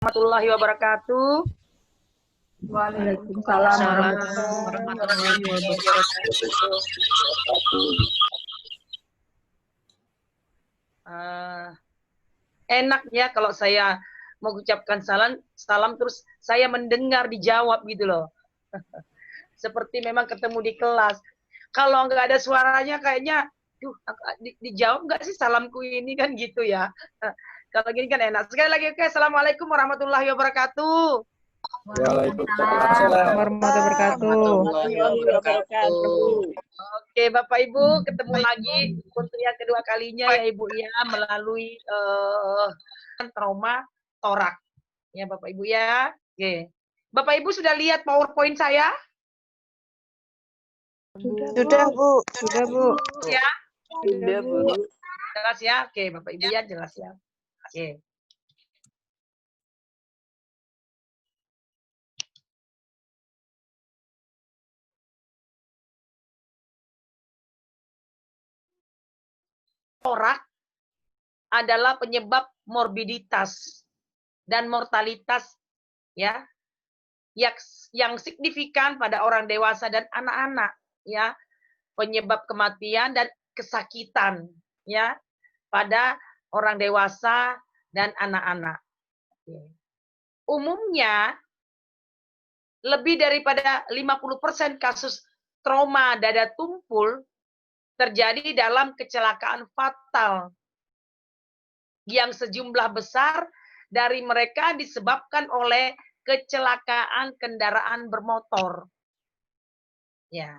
Warahmatullahi wabarakatuh. Waalaikumsalam warahmatullahi wabarakatuh. Enak ya kalau saya mau ucapkan salam terus saya mendengar dijawab gitu loh. Seperti memang ketemu di kelas. Kalau nggak ada suaranya kayaknya, dijawab nggak sih salamku ini kan gitu ya. Kalau gini kan enak. Sekali lagi oke, assalamualaikum warahmatullahi wabarakatuh. Waalaikumsalam warahmatullahi wabarakatuh. Oke, Bapak Ibu, ketemu lagi untuk yang kedua kalinya ya Ibu ya melalui trauma torak. Ya Bapak Ibu ya. Oke. Bapak Ibu sudah lihat PowerPoint saya? Sudah, Bu. Sudah, Bu. Ya. Sudah, Bu. Jelas ya? Oke, Bapak Ibu ya, jelas ya. Oke. Torak adalah penyebab morbiditas dan mortalitas ya yang signifikan pada orang dewasa dan anak-anak ya, penyebab kematian dan kesakitan ya pada orang dewasa dan anak-anak. Umumnya lebih daripada 50% kasus trauma dada tumpul terjadi dalam kecelakaan fatal yang sejumlah besar dari mereka disebabkan oleh kecelakaan kendaraan bermotor. Ya.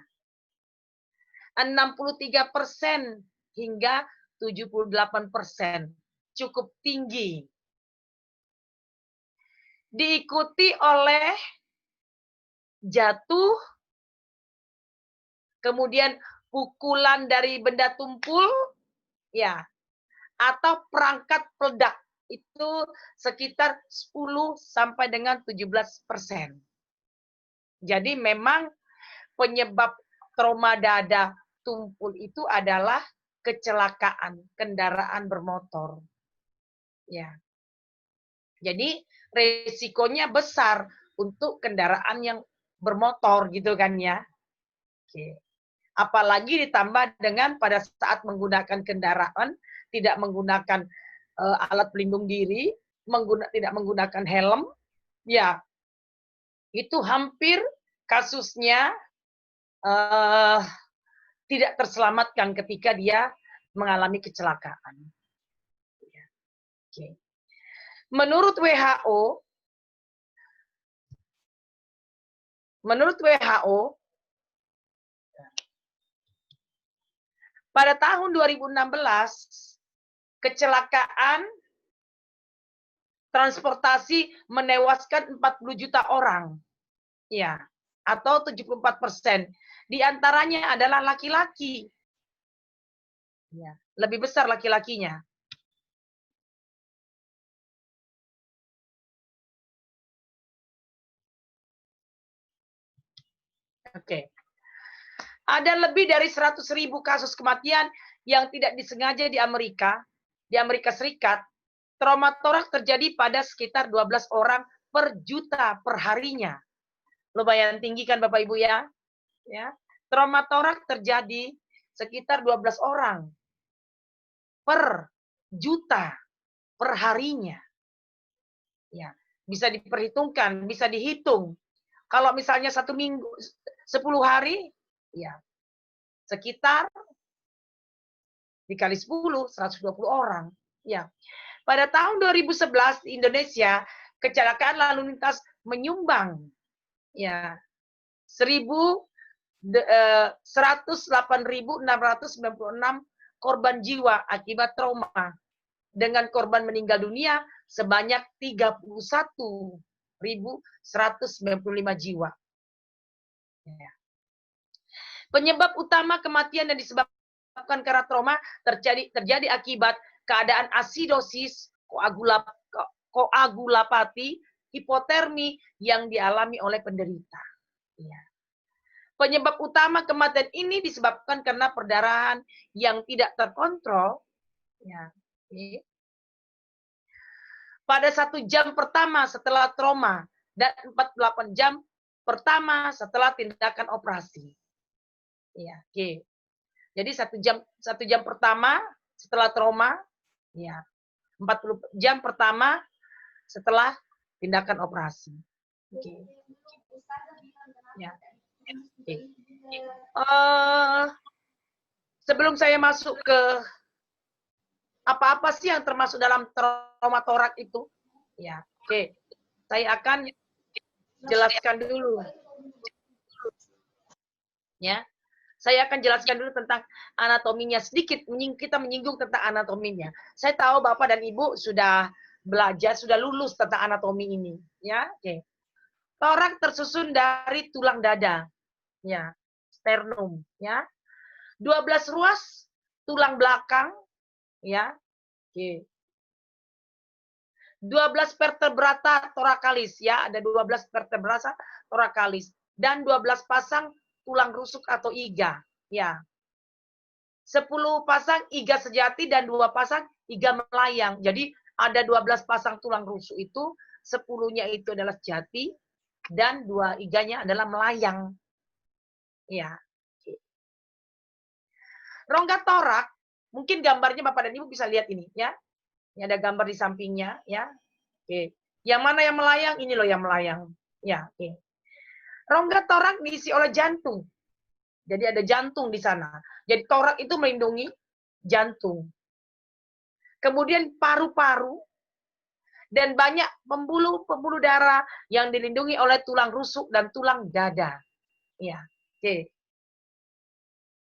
63% hingga 78%. Cukup tinggi. Diikuti oleh jatuh, kemudian pukulan dari benda tumpul, ya, atau perangkat peledak. Itu sekitar 10 sampai dengan 17%. Jadi memang penyebab trauma dada tumpul itu adalah kecelakaan kendaraan bermotor. Ya. Jadi resikonya besar untuk kendaraan yang bermotor gitu kan ya. Oke. Apalagi ditambah dengan pada saat menggunakan kendaraan tidak menggunakan alat pelindung diri, tidak menggunakan helm, ya itu hampir kasusnya tidak terselamatkan ketika dia mengalami kecelakaan. Oke. Menurut WHO, pada tahun 2016 kecelakaan transportasi menewaskan 40 juta orang. Ya, atau 74%. Di antaranya adalah laki-laki. Ya, lebih besar laki-lakinya. Oke. Ada lebih dari 100.000 kasus kematian yang tidak disengaja di Amerika Serikat. Trauma torak terjadi pada sekitar 12 orang per juta per harinya. Lumayan tinggi kan Bapak Ibu ya? Ya. Trauma torak terjadi sekitar 12 orang per juta per harinya. Ya, bisa diperhitungkan, bisa dihitung. Kalau misalnya 1 minggu 10 hari, ya sekitar dikali 10, 120 orang. Ya. Pada tahun 2011 di Indonesia, kecelakaan lalu lintas menyumbang ya 108.696 korban jiwa akibat trauma dengan korban meninggal dunia sebanyak 31.195 jiwa. Ya. Penyebab utama kematian yang disebabkan karena trauma terjadi akibat keadaan asidosis, koagulopati, hipotermi yang dialami oleh penderita. Ya. Penyebab utama kematian ini disebabkan karena perdarahan yang tidak terkontrol. Ya. pada 1 jam pertama setelah trauma dan 48 jam pertama setelah tindakan operasi. Ya, oke. Jadi 1 jam pertama setelah trauma, ya. 40 jam pertama setelah tindakan operasi. Oke. Ya. Oke. Sebelum saya masuk ke apa-apa sih yang termasuk dalam trauma torak itu, ya, oke. Saya akan jelaskan dulu, ya. Saya akan jelaskan dulu tentang anatominya sedikit. Kita menyinggung tentang anatominya. Saya tahu Bapak dan Ibu sudah belajar, sudah lulus tentang anatomi ini, ya. Oke. Torak tersusun dari tulang dada, ya, sternum, ya. 12 ruas tulang belakang, ya. Oke. 12 vertebrata thoracalis, ya, ada 12 vertebrata thoracalis dan 12 pasang tulang rusuk atau iga, ya. 10 pasang iga sejati dan 2 pasang iga melayang. Jadi ada 12 pasang tulang rusuk itu, 10-nya itu adalah sejati dan 2 iganya adalah melayang. Ya. Rongga torak, mungkin gambarnya Bapak dan Ibu bisa lihat ini, ya. Ini ada gambar di sampingnya, ya. Oke. Yang mana yang melayang? Ini loh yang melayang. Ya, oke. Rongga torak diisi oleh jantung. Jadi ada jantung di sana. Jadi torak itu melindungi jantung. Kemudian paru-paru dan banyak pembuluh darah yang dilindungi oleh tulang rusuk dan tulang dada. Ya, oke.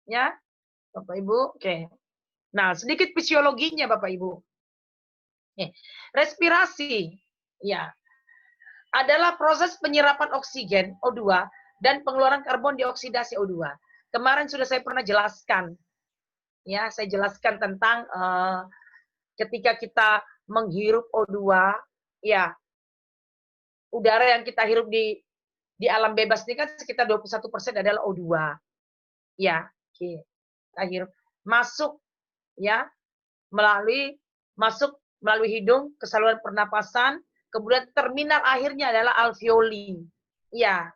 Ya, Bapak Ibu, oke. Nah, sedikit fisiologinya Bapak Ibu. Respirasi, ya, adalah proses penyerapan oksigen O2 dan pengeluaran karbon dioksida CO2. Kemarin sudah saya pernah jelaskan, ya, saya jelaskan tentang ketika kita menghirup O2, ya, udara yang kita hirup di alam bebas ini kan sekitar 21% adalah O2, ya, oke. Kita hirup masuk, ya, masuk melalui hidung ke saluran pernapasan. Kemudian terminal akhirnya adalah alveoli. Ya,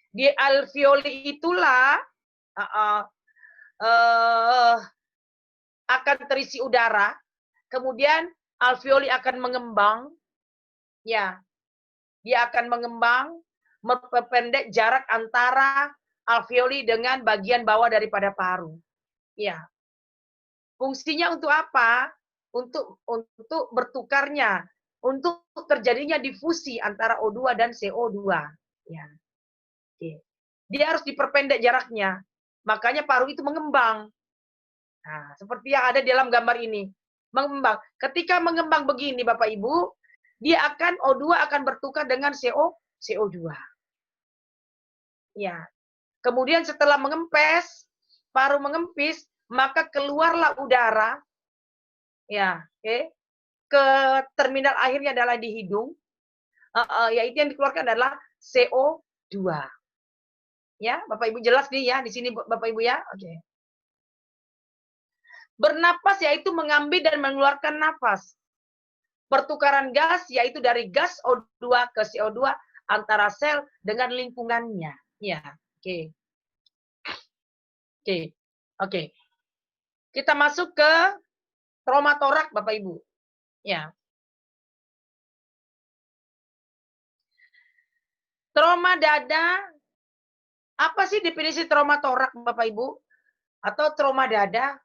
di alveoli itulah akan terisi udara. Kemudian alveoli akan mengembang. Ya, dia akan mengembang, memperpendek jarak antara alveoli dengan bagian bawah daripada paru. Ya, fungsinya untuk apa? Untuk bertukarnya, untuk terjadinya difusi antara O2 dan CO2. Ya. Oke. Dia harus diperpendek jaraknya. Makanya paru itu mengembang. Nah, seperti yang ada di dalam gambar ini. Mengembang. Ketika mengembang begini Bapak Ibu, dia akan O2 akan bertukar dengan CO2. Ya. Kemudian setelah mengempes, paru mengempis, maka keluarlah udara. Ya, oke. Ke terminal akhirnya adalah di hidung, yaitu yang dikeluarkan adalah CO2. Ya, Bapak Ibu jelas nih ya, di sini Bapak Ibu ya. Oke. Bernapas yaitu mengambil dan mengeluarkan nafas. Pertukaran gas yaitu dari gas O2 ke CO2 antara sel dengan lingkungannya. Ya, oke. Oke. Oke. Kita masuk ke trauma torak Bapak Ibu. Ya. Trauma dada, apa sih definisi trauma torak Bapak Ibu? Atau trauma dada?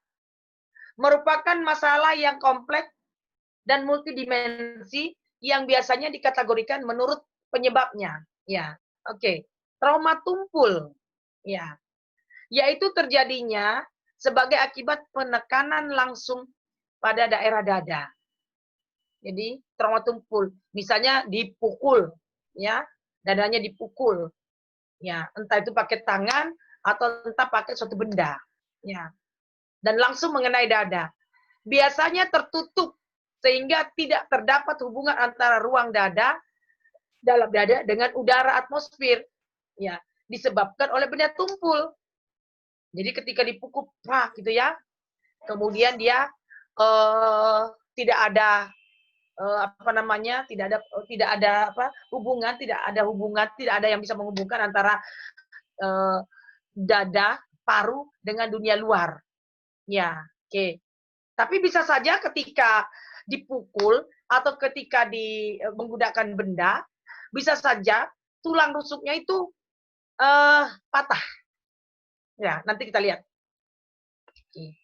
Merupakan masalah yang kompleks dan multidimensi yang biasanya dikategorikan menurut penyebabnya. Ya, oke. Trauma tumpul, ya, yaitu terjadinya sebagai akibat penekanan langsung pada daerah dada. Jadi trauma tumpul, misalnya dipukul, ya, dadanya dipukul, ya, entah itu pakai tangan atau entah pakai suatu benda, ya, dan langsung mengenai dada. Biasanya tertutup sehingga tidak terdapat hubungan antara ruang dada, dalam dada dengan udara atmosfer, ya, disebabkan oleh benda tumpul. Jadi ketika dipukul, pak, gitu ya, kemudian dia tidak ada apa namanya, tidak ada apa hubungan, tidak ada yang bisa menghubungkan antara dada, paru dengan dunia luar. Ya, oke. Tapi bisa saja ketika dipukul atau ketika menggunakan benda, bisa saja tulang rusuknya itu patah. Ya, nanti kita lihat. Oke.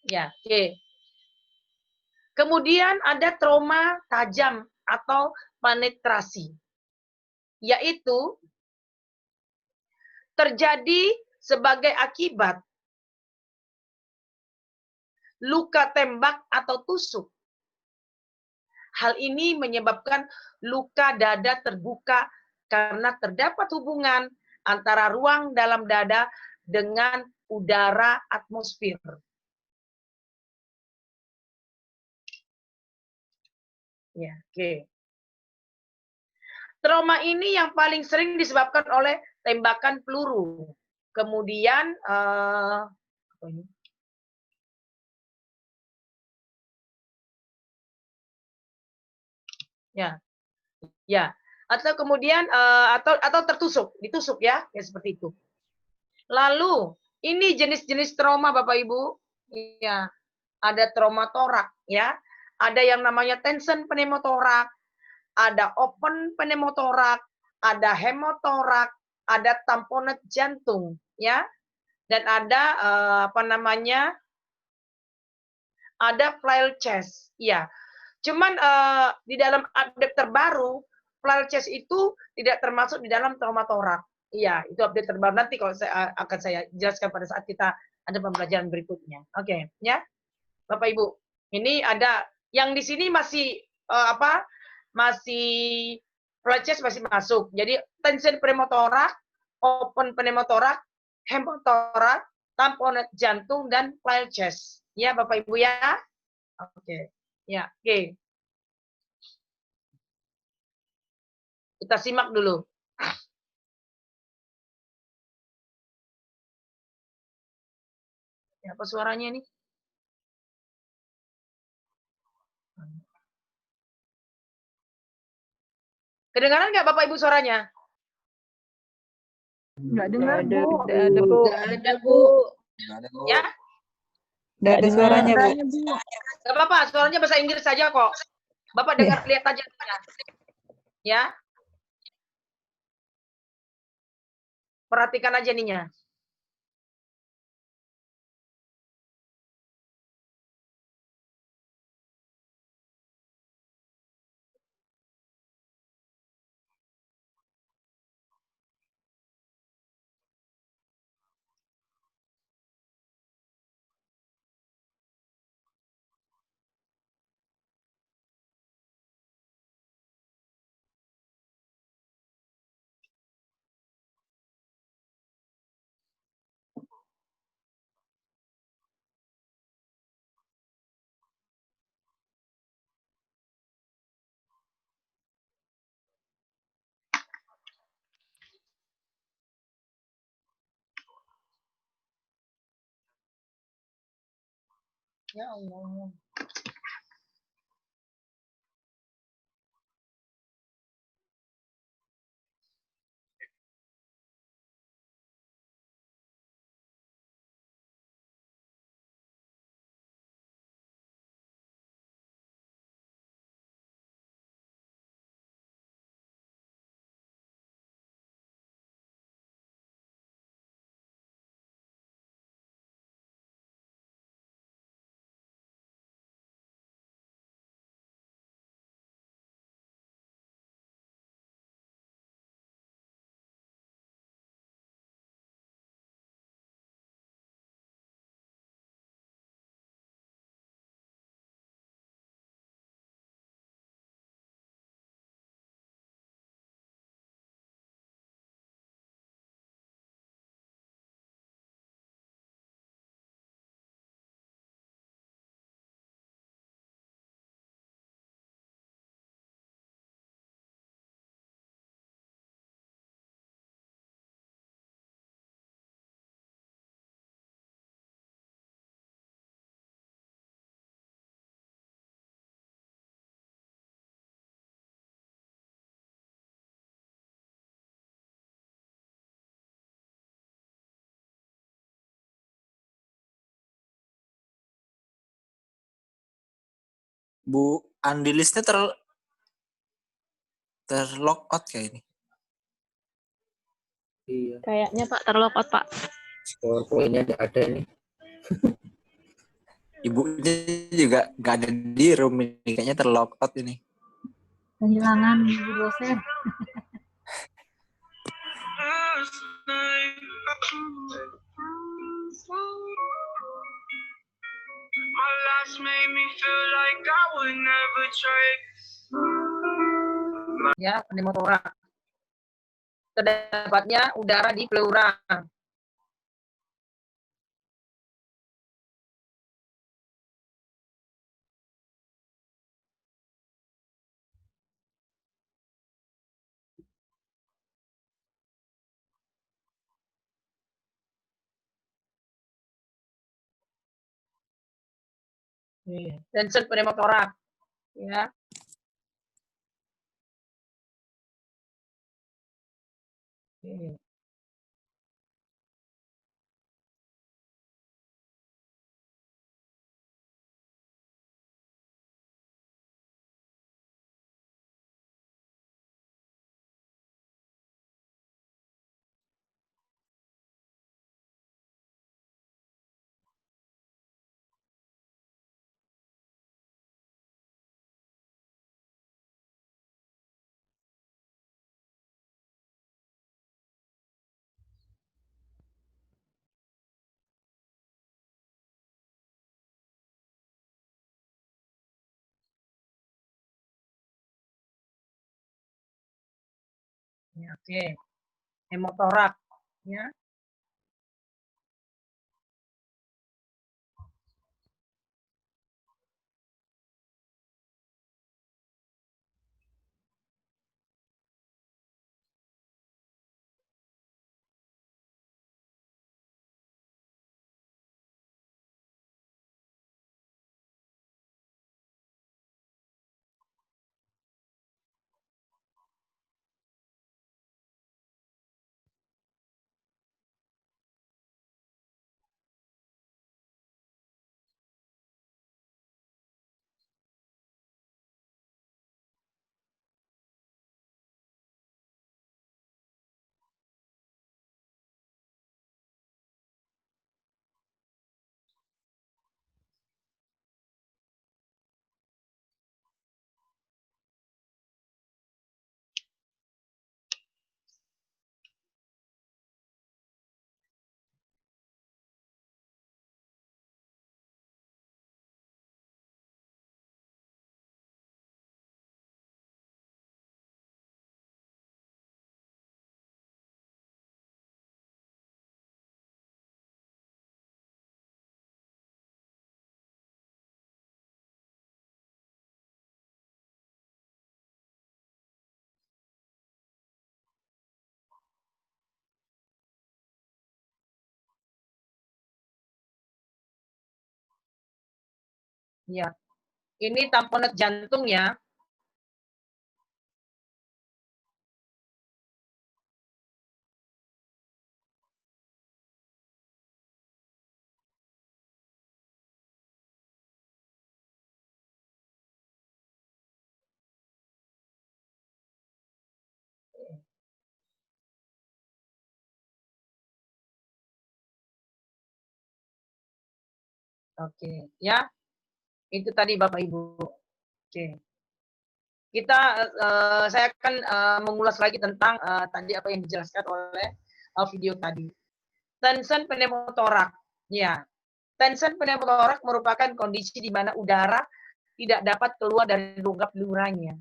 Ya, oke. Kemudian ada trauma tajam atau penetrasi, yaitu terjadi sebagai akibat luka tembak atau tusuk. Hal ini menyebabkan luka dada terbuka karena terdapat hubungan antara ruang dalam dada dengan udara atmosfer. Ya, oke. Trauma ini yang paling sering disebabkan oleh tembakan peluru. Kemudian apa ini? Ya, ya. Atau kemudian atau ditusuk ya, seperti itu. Lalu ini jenis-jenis trauma Bapak Ibu. Ya, ada trauma torak ya. Ada yang namanya tension pneumotorak, ada open pneumotorak, ada hemotorak, ada tamponade jantung ya. Dan ada apa namanya? Ada flail chest. Ya. Cuman di dalam update terbaru, flail chest itu tidak termasuk di dalam trauma torak. Iya, itu update terbaru. Nanti kalau akan saya jelaskan pada saat kita ada pembelajaran berikutnya. Oke, ya. Bapak Ibu, ini ada yang di sini masih apa? Masih flail chest masih masuk. Jadi tension pneumotorak, open pneumotorak, hemotorak, tamponade jantung dan flail chest. Ya, Bapak Ibu ya. Oke. Ya, oke. Kita simak dulu. Ya, apa suaranya ini? Kedengaran nggak Bapak Ibu suaranya? Nggak dengar, Bu. Nggak ada, Bu. Ada, Bu. Ya? Nggak ada suaranya, Bu. Nggak apa-apa, suaranya bahasa Inggris saja kok. Bapak dengar, lihat aja. Ya? Perhatikan aja ininya. Ya Allah. Bu Andi listnya terlock out kayak ini. Iya. Kayaknya Pak terlokot Pak. PowerPoint-nya ada nih. Ibunya juga nggak ada di room ini, kayaknya terlock out ini. Kehilangan ibu dosen. Ya, pneumotorak. Terdapatnya udara di pleura. Tension pneumotorak. Ya. Oke. Ya, oke. Hemotorak. Ya. Ya. Ini tamponet jantung ya. Oke, ya. Itu tadi Bapak Ibu. Oke. Kita saya akan mengulas lagi tentang tadi apa yang dijelaskan oleh video tadi. Tension pneumotorak. Ya. Tension pneumotorak merupakan kondisi di mana udara tidak dapat keluar dari rongga pleuranya.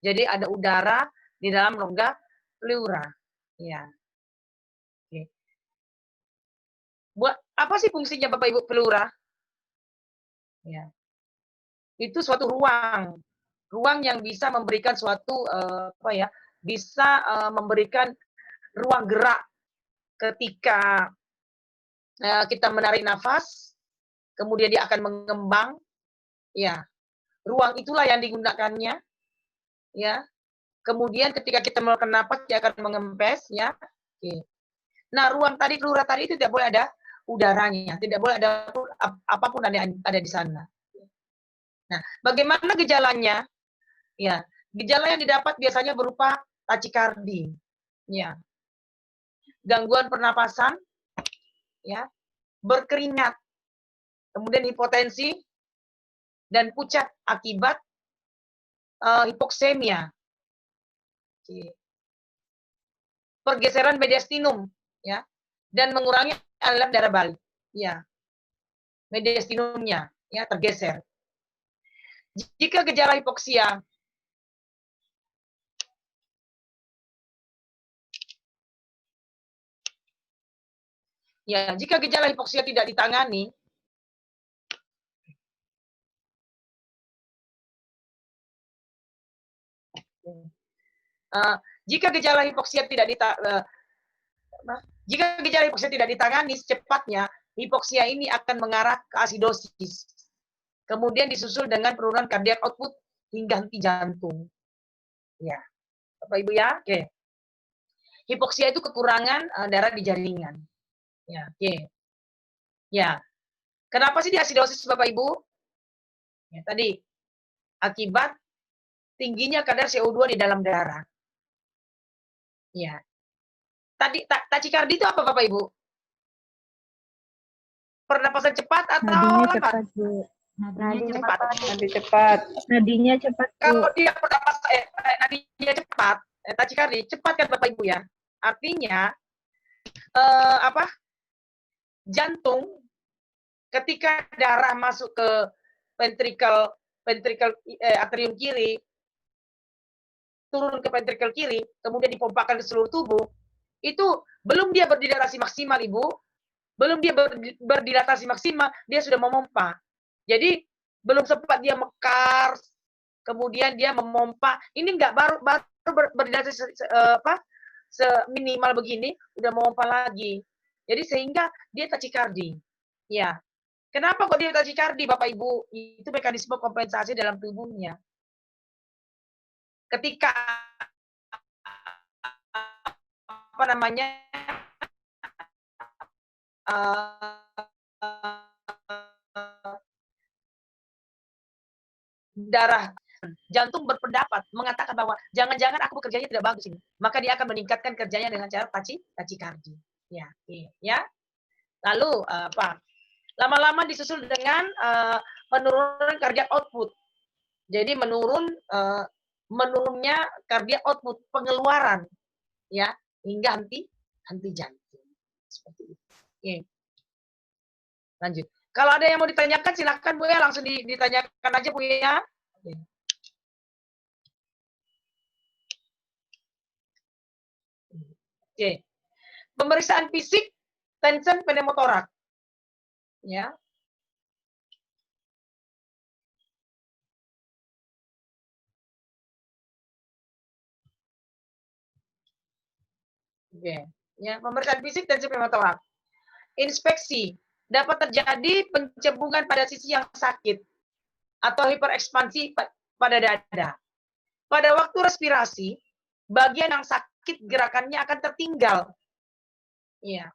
Jadi ada udara di dalam rongga pleura. Ya. Oke. Buat apa sih fungsinya Bapak Ibu pleura? Ya. Itu suatu ruang yang bisa memberikan suatu bisa memberikan ruang gerak ketika kita menarik nafas, kemudian dia akan mengembang, ya. Ruang itulah yang digunakannya, ya. Kemudian ketika kita melakukan nafas, dia akan mengempes, ya. Oke. Nah, ruang tadi pleura tadi itu tidak boleh ada udaranya, tidak boleh ada apapun ada di sana. Nah, bagaimana gejalanya? Ya, gejala yang didapat biasanya berupa tachikardi, ya, gangguan pernapasan, ya, berkeringat, kemudian hipotensi dan pucat akibat hipoksemia, pergeseran mediastinum, ya, dan mengurangi aliran darah balik, ya, mediastinumnya, ya, tergeser. Jika gejala hipoksia jika gejala hipoksia tidak ditangani, jika gejala hipoksia tidak ditangani secepatnya, hipoksia ini akan mengarah ke asidosis. Kemudian disusul dengan penurunan cardiac output hingga henti jantung. Ya, Bapak Ibu ya, oke. Hipoksia itu kekurangan darah di jaringan. Ya, oke. Ya, kenapa sih di asidosis Bapak Ibu? Ya, tadi akibat tingginya kadar CO2 di dalam darah. Ya. Tadi tachikardi itu apa Bapak Ibu? Pernapasan cepat atau Nadinya lambat? cepat, Bu. Nanti cepat. Nadinya cepat, Bu. Kalau dia nadinya cepat, tachikardi cepat kan Bapak Ibu ya. Artinya jantung ketika darah masuk ke ventricle atrium kiri, turun ke ventricle kiri, kemudian dipompakan ke seluruh tubuh, itu belum dia berdilatasi maksimal, Ibu. Belum dia berdilatasi maksimal, dia sudah memompa. Jadi belum sempat dia mekar, kemudian dia memompa. Ini enggak baru berdilatasi seminimal begini, udah memompa lagi. Jadi sehingga dia tachikardi. Ya. Kenapa kok dia tachikardi, Bapak Ibu? Itu mekanisme kompensasi dalam tubuhnya. Ketika darah jantung berpendapat mengatakan bahwa jangan-jangan aku bekerjanya tidak bagus ini, maka dia akan meningkatkan kerjanya dengan cara tachikardi. Ya, ya. Lalu lama-lama disusul dengan penurunan cardiac output. Jadi menurunnya cardiac output, pengeluaran, ya, hingga henti jantung. Seperti itu. Oke. Lanjut. Kalau ada yang mau ditanyakan silakan Bu ya, langsung ditanyakan aja Bu ya. Oke. Pemeriksaan fisik tension pneumotorak. Ya. Oke. Ya, pemeriksaan fisik tension pneumotorak. Inspeksi dapat terjadi pencembungan pada sisi yang sakit atau hiperekspansi pada dada. Pada waktu respirasi, bagian yang sakit gerakannya akan tertinggal. Iya.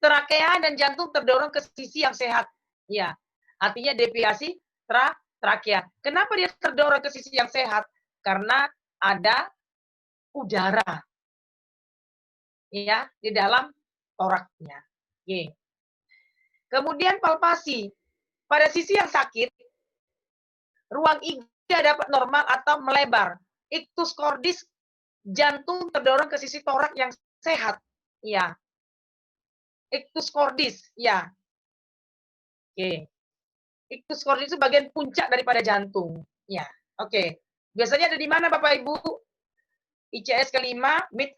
Trakea dan jantung terdorong ke sisi yang sehat. Ya, artinya deviasi trakea. Kenapa dia terdorong ke sisi yang sehat? Karena ada udara, ya, di dalam toraknya. Oke. Kemudian palpasi. Pada sisi yang sakit, ruang iga dapat normal atau melebar. Ictus cordis, jantung terdorong ke sisi torak yang sehat. Ya. Ictus cordis, ya. Oke. Ictus cordis itu bagian puncak daripada jantung. Ya, oke. Biasanya ada di mana Bapak Ibu? ICS kelima, mid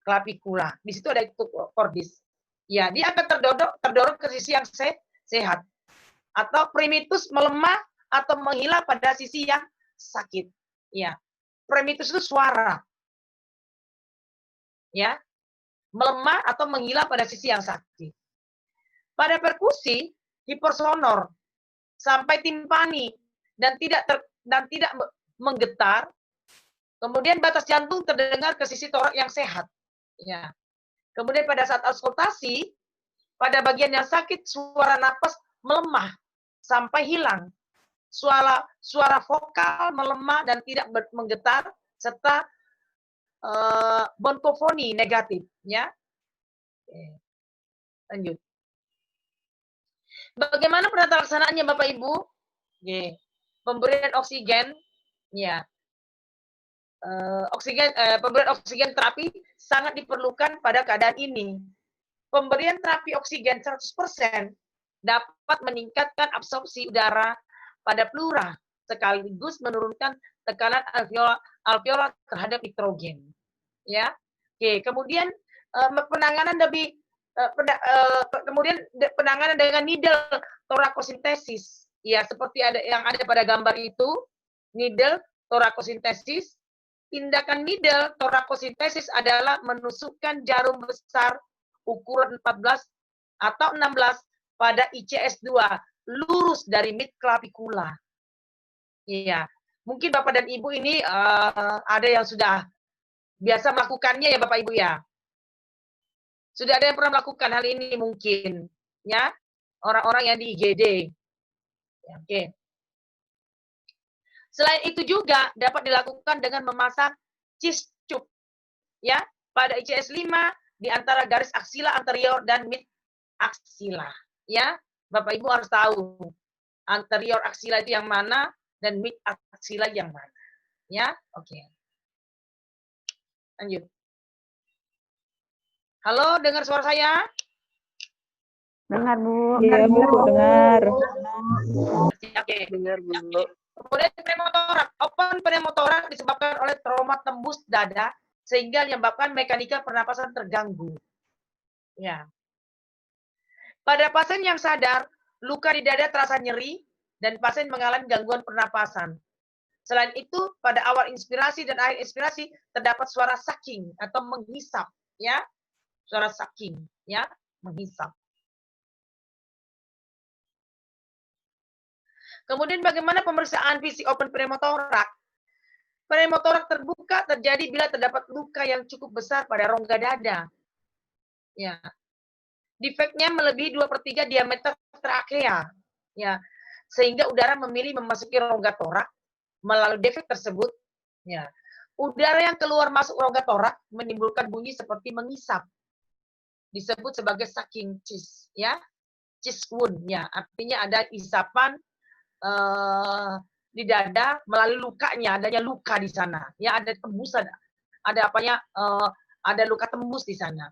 clavicula. Di situ ada ictus cordis. Ya, dia akan terdorong ke sisi yang sehat. Atau primitus melemah atau menghilang pada sisi yang sakit. Ya. Primitus itu suara. Ya. Melemah atau menghilang pada sisi yang sakit. Pada perkusi, hipersonor sampai timpani dan tidak menggetar. Kemudian batas jantung terdengar ke sisi torak yang sehat. Ya. Kemudian pada saat auskultasi, pada bagian yang sakit suara napas melemah sampai hilang. Suara vokal melemah dan tidak menggetar serta bonkofoni negatif, ya. Oke. Lanjut. Bagaimana penata laksanaannya Bapak Ibu? Oke. Pemberian oksigen, ya. Pemberian oksigen terapi sangat diperlukan pada keadaan ini. Pemberian terapi oksigen 100% dapat meningkatkan absorpsi udara pada pleura sekaligus menurunkan tekanan alveolar terhadap nitrogen. Ya, oke. Kemudian penanganan penanganan dengan needle torakosintesis. Ya, seperti yang ada pada gambar itu, needle torakosintesis. Tindakan needle torakosintesis adalah menusukkan jarum besar ukuran 14 atau 16 pada ICS2 lurus dari mid clavicula. Iya, mungkin Bapak dan Ibu ini ada yang sudah biasa melakukannya ya Bapak Ibu ya. Sudah ada yang pernah melakukan hal ini mungkin ya, orang-orang yang di IGD. Ya, oke. Selain itu juga dapat dilakukan dengan memasang cis tube ya pada ICS 5 di antara garis aksila anterior dan mid aksila ya. Bapak Ibu harus tahu anterior aksila itu yang mana dan mid aksila yang mana ya. Oke. Lanjut. Halo, dengar suara saya? Dengar, Bu. Iya, Bu, dengar. Oke. Dengar, Bu. Kemudian pneumotorak. Open pneumotorak disebabkan oleh trauma tembus dada sehingga menyebabkan mekanika pernapasan terganggu. Ya. Pada pasien yang sadar, luka di dada terasa nyeri dan pasien mengalami gangguan pernapasan. Selain itu, pada awal inspirasi dan akhir inspirasi terdapat suara sucking atau menghisap, ya. Suara sucking, ya, menghisap. Kemudian bagaimana pemeriksaan fisik open pneumotorak? Pneumotorak terbuka terjadi bila terdapat luka yang cukup besar pada rongga dada. Ya. Defeknya melebihi 2/3 diameter trakea. Ya. Sehingga udara memilih memasuki rongga torak melalui defek tersebut. Ya. Udara yang keluar masuk rongga torak menimbulkan bunyi seperti mengisap. Disebut sebagai sucking cheese, ya. Cheese wound, ya. Artinya ada isapan di dada melalui lukanya, adanya luka di sana, ya, ada tembusan, ada apanya, ada luka tembus di sana.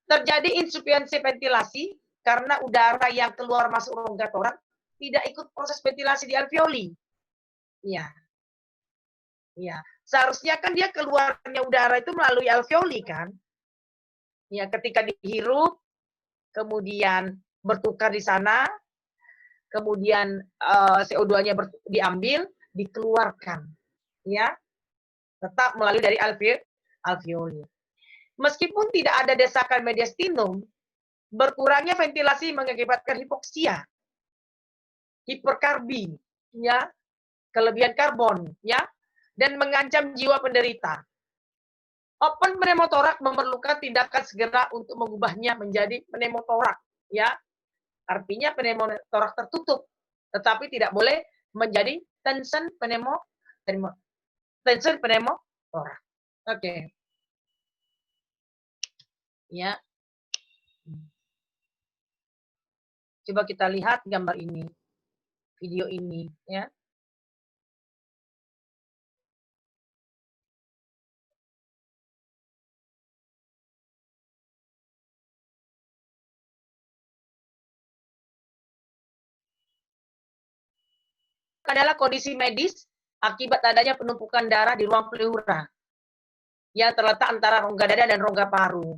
Terjadi insufiansi ventilasi karena udara yang keluar masuk rongga torak tidak ikut proses ventilasi di alveoli. Ya, ya, seharusnya kan dia keluarnya udara itu melalui alveoli kan, ya, ketika dihirup, kemudian bertukar di sana. Kemudian CO2-nya diambil, dikeluarkan, ya, tetap melalui dari alveoli. Meskipun tidak ada desakan mediastinum, berkurangnya ventilasi mengakibatkan hipoksia, hiperkarbi, ya, kelebihan karbon, ya, dan mengancam jiwa penderita. Open pneumotorak memerlukan tindakan segera untuk mengubahnya menjadi pneumotorak, ya. Artinya pneumotorak tertutup, tetapi tidak boleh menjadi tension pneumotorak. Oke. Ya. Coba kita lihat gambar ini, video ini, ya. Adalah kondisi medis akibat adanya penumpukan darah di ruang pleura yang terletak antara rongga dada dan rongga paru.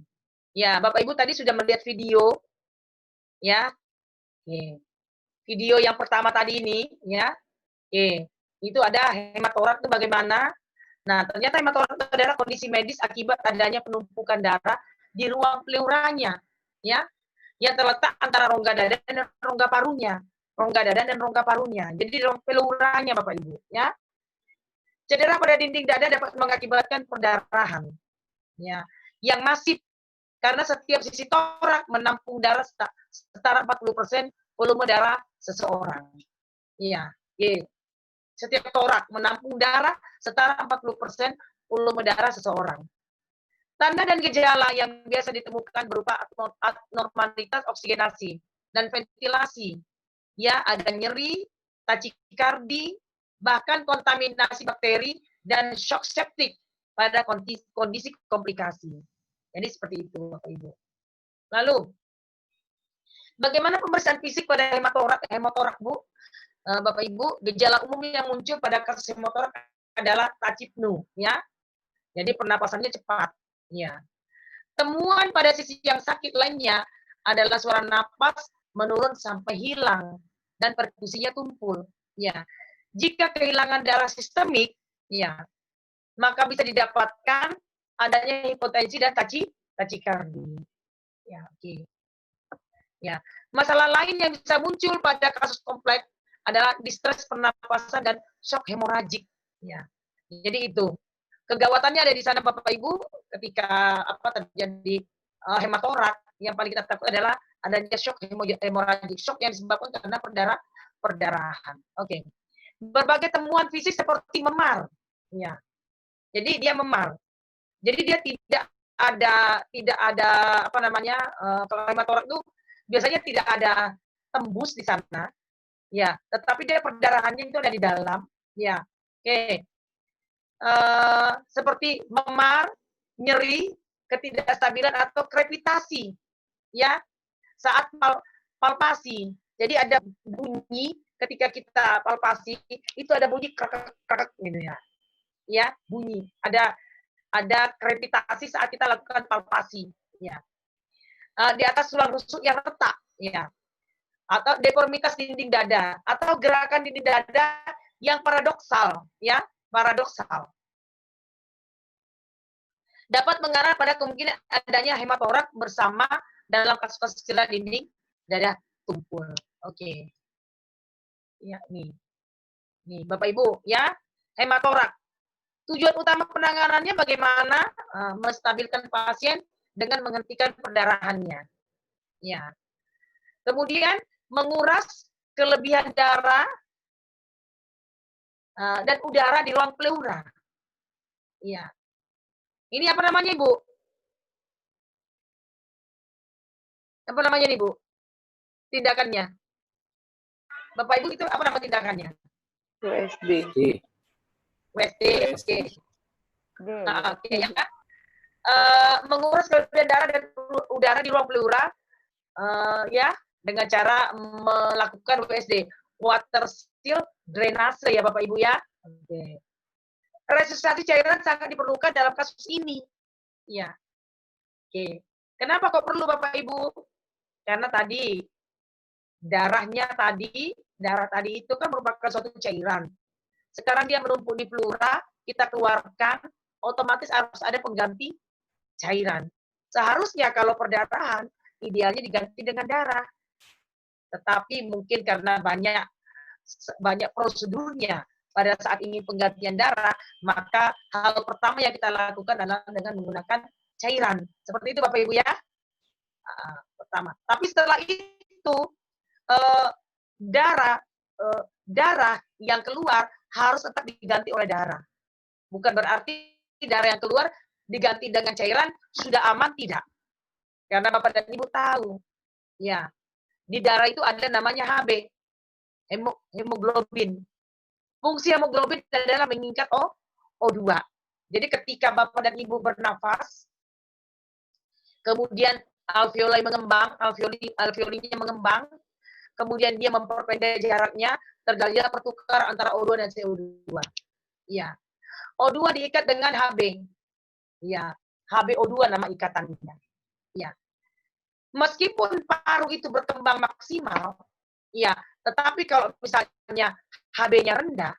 Ya, Bapak Ibu tadi sudah melihat video, ya. Oke. Video yang pertama tadi ini, ya. Oke. Itu ada hematorak itu bagaimana? Nah, ternyata hematorak itu adalah kondisi medis akibat adanya penumpukan darah di ruang pleuranya, ya, yang terletak antara rongga dada dan rongga parunya. Rongga dada dan rongga parunya. Jadi rongga pleuranya Bapak Ibu, ya. Cedera pada dinding dada dapat mengakibatkan perdarahan, ya, yang masif karena setiap sisi torak menampung darah setara 40% volume darah seseorang. Iya, setiap torak menampung darah setara 40% volume darah seseorang. Tanda dan gejala yang biasa ditemukan berupa abnormalitas oksigenasi dan ventilasi. Ya, ada nyeri, takikardi, bahkan kontaminasi bakteri dan shock septic pada kondisi komplikasi. Jadi seperti itu, Bapak Ibu. Lalu, bagaimana pemeriksaan fisik pada hemotorak, Bu? Bapak Ibu, gejala umum yang muncul pada kasus hemotorak adalah tachypnea, ya. Jadi pernapasannya cepat, ya. Temuan pada sisi yang sakit lainnya adalah suara napas menurun sampai hilang dan perkusinya tumpul, ya. Jika kehilangan darah sistemik, ya, maka bisa didapatkan adanya hipotensi dan takikardi. Ya, oke. Ya, masalah lain yang bisa muncul pada kasus kompleks adalah distres pernapasan dan shock hemoragik. Ya, jadi itu kegawatannya ada di sana, Bapak Ibu. Ketika terjadi hematorak, yang paling kita takut adalah adanya shock hemoragik, shock yang disebabkan karena perdarahan. Oke. Berbagai temuan fisik seperti memar, ya. Jadi dia memar. Jadi dia tidak ada kalau hematorak itu biasanya tidak ada tembus di sana, ya. Tetapi dia perdarahannya itu ada di dalam, ya. Oke. Seperti memar, nyeri, ketidakstabilan atau krepitasi, ya. Saat palpasi, jadi ada bunyi ketika kita palpasi itu ada bunyi krek gitu ya. Ya, bunyi. Ada krepitasi saat kita lakukan palpasi, ya. Di atas tulang rusuk yang retak, ya. Atau deformitas dinding dada atau gerakan dinding dada yang paradoksal, ya, paradoksal. Dapat mengarah pada kemungkinan adanya hematorak bersama dalam kasus-kasus cedera dinding dada tumpul. Oke. Ya, nih Bapak Ibu, ya, hematorak. Tujuan utama penanganannya bagaimana menstabilkan pasien dengan menghentikan perdarahannya. Ya. Kemudian menguras kelebihan darah dan udara di ruang pleura. Ya. Ini apa namanya, Ibu? Apa namanya nih, Bu? Tindakannya. Bapak Ibu itu apa nama tindakannya? USD. WSD, oke. D. Oke, ya kan? Menguras kelebihan darah dan udara di ruang pleura, ya, dengan cara melakukan WSD, water seal drainase, ya Bapak Ibu ya. Oke. Resusitasi cairan sangat diperlukan dalam kasus ini, ya. Oke. Kenapa kok perlu Bapak Ibu? Karena tadi darah tadi itu kan merupakan suatu cairan. Sekarang dia menumpuk di pleura, kita keluarkan, otomatis harus ada pengganti cairan. Seharusnya kalau perdarahan, idealnya diganti dengan darah. Tetapi mungkin karena banyak prosedurnya pada saat ingin penggantian darah, maka hal pertama yang kita lakukan adalah dengan menggunakan cairan. Seperti itu Bapak Ibu ya. Pertama. Tapi setelah itu, darah yang keluar harus tetap diganti oleh darah. Bukan berarti darah yang keluar diganti dengan cairan sudah aman, tidak. Karena Bapak dan Ibu tahu, ya, di darah itu ada namanya Hb, hemoglobin. Fungsi hemoglobin adalah mengikat O2. Jadi ketika Bapak dan Ibu bernafas, kemudian alveolinya mengembang, kemudian dia memperpendek jaraknya, terjadilah pertukaran antara O2 dan CO2. Ya. O2 diikat dengan Hb. Ya, HbO2 nama ikatannya. Ya. Meskipun paru itu berkembang maksimal, ya, tetapi kalau misalnya Hb-nya rendah,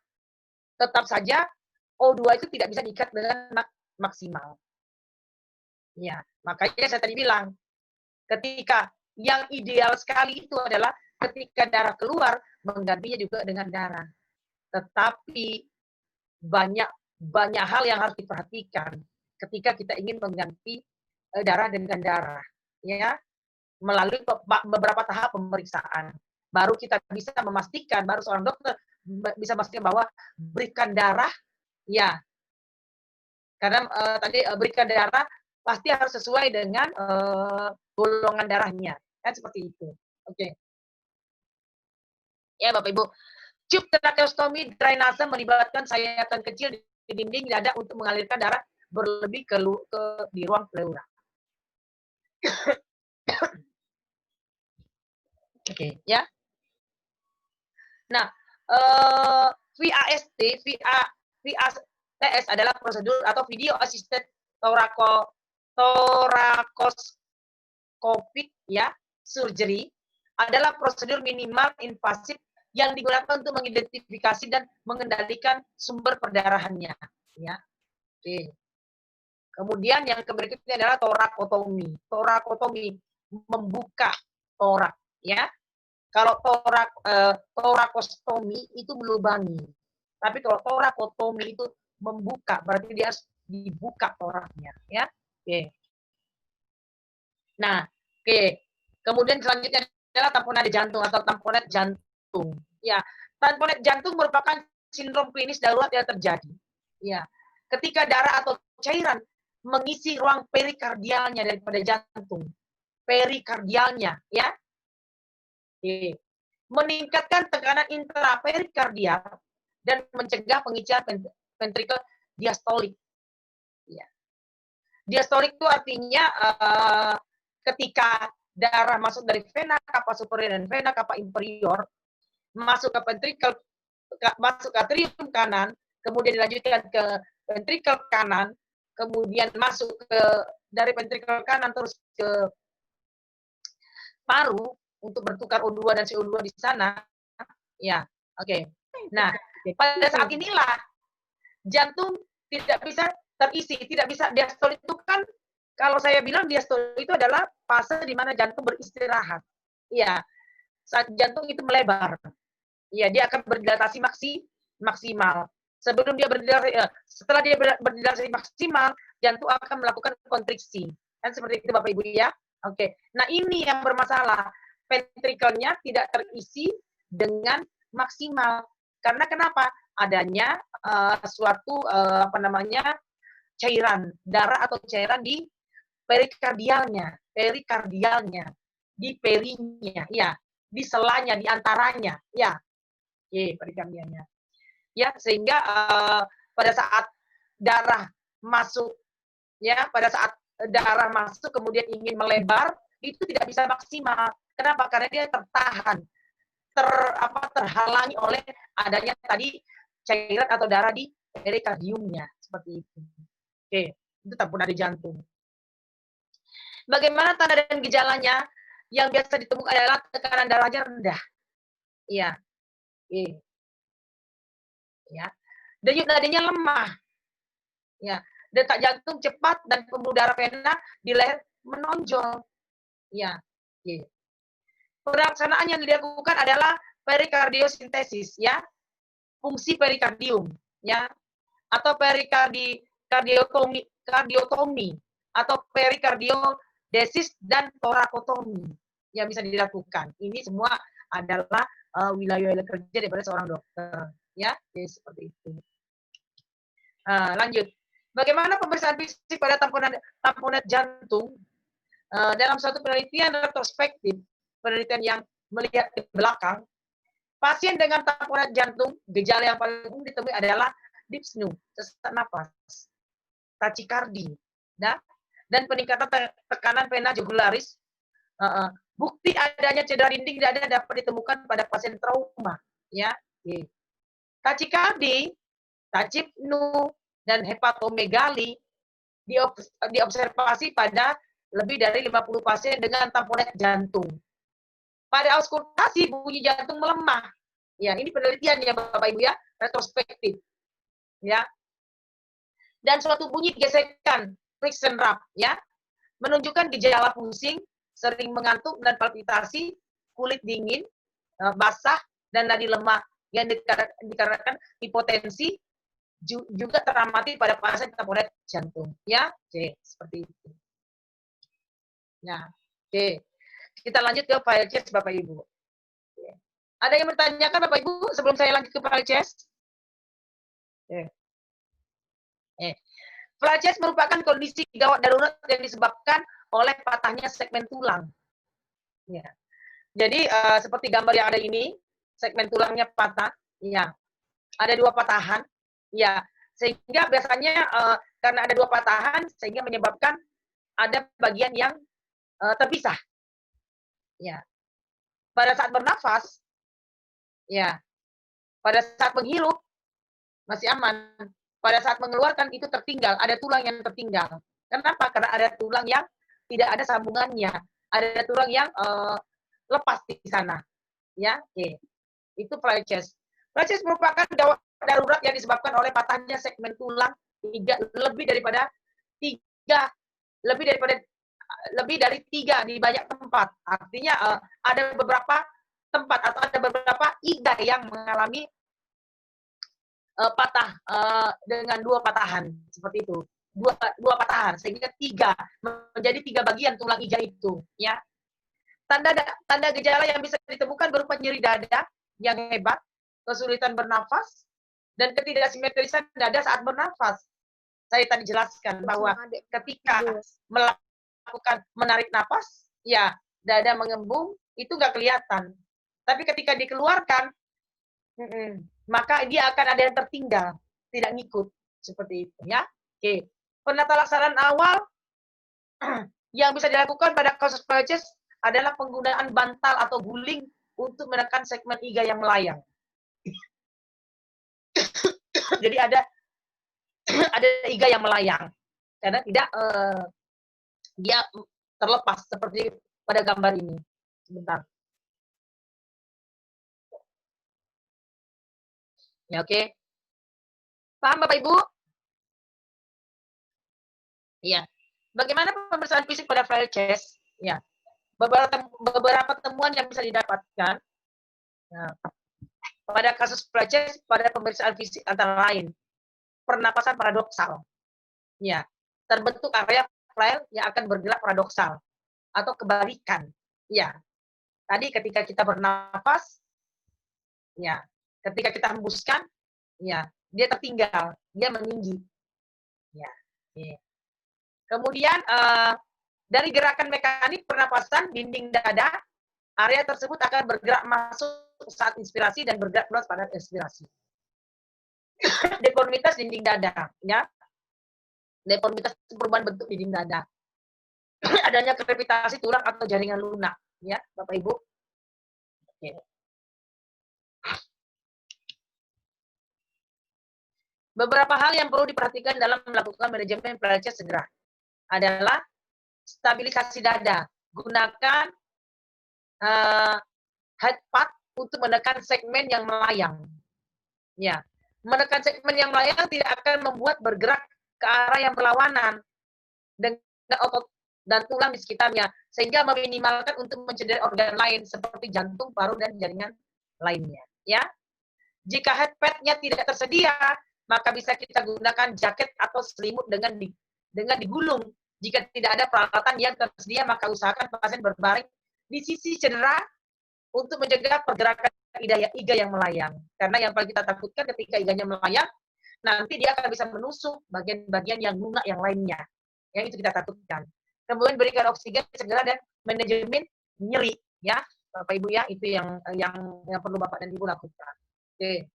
tetap saja O2 itu tidak bisa diikat dengan maksimal. Ya, makanya saya tadi bilang, ketika yang ideal sekali itu adalah ketika darah keluar, menggantinya juga dengan darah. Tetapi banyak hal yang harus diperhatikan ketika kita ingin mengganti darah dengan darah, ya, melalui beberapa tahap pemeriksaan. baru kita bisa memastikan, baru seorang dokter bisa memastikan bahwa berikan darah, ya. Karena tadi berikan darah pasti harus sesuai dengan golongan darahnya, kan seperti itu. Oke. Ya Bapak Ibu, tube tracheostomy drainase melibatkan sayatan kecil di dinding dada untuk mengalirkan darah berlebih di ruang pleura. Oke, ya. Nah, VAST adalah prosedur atau video assisted thoracostomic ya, surgery adalah prosedur minimal invasif yang digunakan untuk mengidentifikasi dan mengendalikan sumber perdarahannya, ya. Oke. Kemudian yang berikutnya adalah torakotomi. Torakotomi membuka torak, ya. Kalau torakostomi itu melubangi. Tapi kalau torakotomi itu membuka, berarti dia harus dibuka toraknya, ya. Oke. Nah, oke. Kemudian selanjutnya adalah tamponade jantung atau tamponet jantung. Ya, tamponet jantung merupakan sindrom klinis darurat yang terjadi. Ya, ketika darah atau cairan mengisi ruang perikardialnya daripada jantung. Perikardialnya, ya. Oke. Meningkatkan tekanan intraperikardial dan mencegah pengician ventrikel diastolik. Ya. Diastolik itu artinya ketika darah masuk dari vena cava superior dan vena cava inferior masuk ke ventrikel, masuk ke atrium kanan, kemudian dilanjutkan ke ventrikel kanan, kemudian masuk ke dari ventrikel kanan terus ke paru untuk bertukar O2 dan CO2 di sana. Ya, oke. Nah, pada saat inilah jantung tidak bisa terisi, tidak bisa diastolik itu kan kalau saya bilang diastolik itu adalah fase di mana jantung beristirahat. Iya, saat jantung itu melebar. Iya, dia akan berdilatasi maksimal. Sebelum dia berdilatasi, setelah dia berdilatasi maksimal, jantung akan melakukan kontriksi. Kan seperti itu Bapak Ibu ya. Oke. Nah, ini yang bermasalah. Ventrikelnya tidak terisi dengan maksimal. Karena kenapa? Adanya suatu cairan darah atau cairan di perikardialnya, di perinya, ya, di selanya, di antaranya, ya, perikardialnya, ya, sehingga pada saat darah masuk, ya, pada saat darah masuk kemudian ingin melebar itu tidak bisa maksimal. Kenapa? Karena dia tertahan, terhalangi oleh adanya tadi cairan atau darah di perikardiumnya seperti itu. Oke, itu tamponade jantung. Bagaimana tanda dan gejalanya? Yang biasa ditemukan adalah tekanan darahnya rendah. Iya. Ya. Denyut nadinya lemah. Ya. Detak jantung cepat dan pembuluh darah vena di leher menonjol. Ya. Pelaksanaan yang dilakukan adalah perikardiosintesis, ya. Fungsi perikardium, ya. Atau kardiotomi atau perikardiodesis dan torakotomi yang bisa dilakukan. Ini semua adalah wilayah kerja daripada seorang dokter, ya. Jadi seperti itu. Lanjut. Bagaimana pemeriksaan fisik pada tamponet jantung? Dalam suatu penelitian retrospektif, penelitian yang melihat ke belakang, pasien dengan tamponet jantung, gejala yang paling umum ditemui adalah dyspnea, sesak napas, tachikardi, dan peningkatan tekanan vena jugularis. Bukti adanya cedera dinding dada dapat ditemukan pada pasien trauma, ya. Tachikardi, tachypnea, dan hepatomegali diobservasi pada lebih dari 50 pasien dengan tamponet jantung. Pada auskultasi bunyi jantung melemah. Ya, ini penelitian ya Bapak Ibu ya, retrospektif. Ya. Dan suatu bunyi gesekan, friction rub, ya, menunjukkan gejala pusing, sering mengantuk dan palpitasi, kulit dingin, basah dan nadi lemah yang dikarenakan hipotensi juga teramati pada pasien tamponet jantung, ya. Oke, seperti itu. Nah, oke. Kita lanjut ke file case Bapak Ibu. Ada yang bertanyakan Bapak Ibu sebelum saya lanjut ke Fraches? Fraches merupakan kondisi gawat darurat yang disebabkan oleh patahnya segmen tulang. Ya. Jadi seperti gambar yang ada ini, segmen tulangnya patah, ya. Ada 2 patahan, ya. Sehingga biasanya karena ada 2 patahan, sehingga menyebabkan ada bagian yang terpisah. Ya. Pada saat bernafas, ya. Pada saat menghirup masih aman. Pada saat mengeluarkan itu tertinggal, ada tulang yang tertinggal. Kenapa? Karena ada tulang yang tidak ada sambungannya, ada tulang yang lepas di sana. Ya, oke. Itu Fraches. Fraches merupakan gawat darurat yang disebabkan oleh patahnya segmen tulang lebih dari 3 di banyak tempat. Artinya ada beberapa tempat atau ada beberapa iga yang mengalami patah dengan 2 patahan seperti itu. Dua patahan sehingga 3 menjadi 3 bagian tulang iga itu, ya. Tanda gejala yang bisa ditemukan berupa nyeri dada yang hebat, kesulitan bernafas, dan ketidaksimetrisan dada saat bernafas. Saya tadi jelaskan bahwa ketika melakukan menarik nafas, ya dada mengembung, itu nggak kelihatan. Tapi ketika dikeluarkan, maka dia akan ada yang tertinggal, tidak ngikut. Seperti itu, ya. Oke. Penata laksanaan awal yang bisa dilakukan pada kasus Fraches adalah penggunaan bantal atau guling untuk menekan segmen iga yang melayang. Jadi ada iga yang melayang karena tidak dia terlepas seperti pada gambar ini. Sebentar. Ya, oke. Paham Bapak Ibu? Iya. Bagaimana pemeriksaan fisik pada Fraches? Ya. Beberapa temuan yang bisa didapatkan. Nah, pada kasus Fraches, pada pemeriksaan fisik antara lain pernapasan paradoksal. Ya, terbentuk area flail yang akan bergerak paradoksal atau kebalikan. Ya. Tadi ketika kita bernafas, ya, ketika kita hembuskan, ya, dia tertinggal, dia meninggi. Ya. Ya. Kemudian dari gerakan mekanik pernapasan dinding dada, area tersebut akan bergerak masuk saat inspirasi dan bergerak keluar pada ekspirasi. Deformitas dinding dada, ya. Deformitas perubahan bentuk dinding dada. Adanya krepitasi tulang atau jaringan lunak, ya, Bapak Ibu. Oke. Beberapa hal yang perlu diperhatikan dalam melakukan manajemen Fraches segera adalah stabilisasi dada. Gunakan head pad untuk menekan segmen yang melayang. Ya, menekan segmen yang melayang tidak akan membuat bergerak ke arah yang berlawanan dengan otot dan tulang di sekitarnya, sehingga meminimalkan untuk mencederai organ lain seperti jantung, paru, dan jaringan lainnya. Ya, jika head pad-nya tidak tersedia, maka bisa kita gunakan jaket atau selimut dengan digulung. Jika tidak ada peralatan yang tersedia, maka usahakan pasien berbaring di sisi cedera untuk mencegah pergerakan iga yang melayang. Karena yang paling kita takutkan ketika iganya melayang, nanti dia akan bisa menusuk bagian-bagian yang lunak yang lainnya. Yang itu kita takutkan. Kemudian berikan oksigen segera dan manajemen nyeri, ya, Bapak Ibu, ya, itu yang perlu Bapak dan Ibu lakukan. Oke.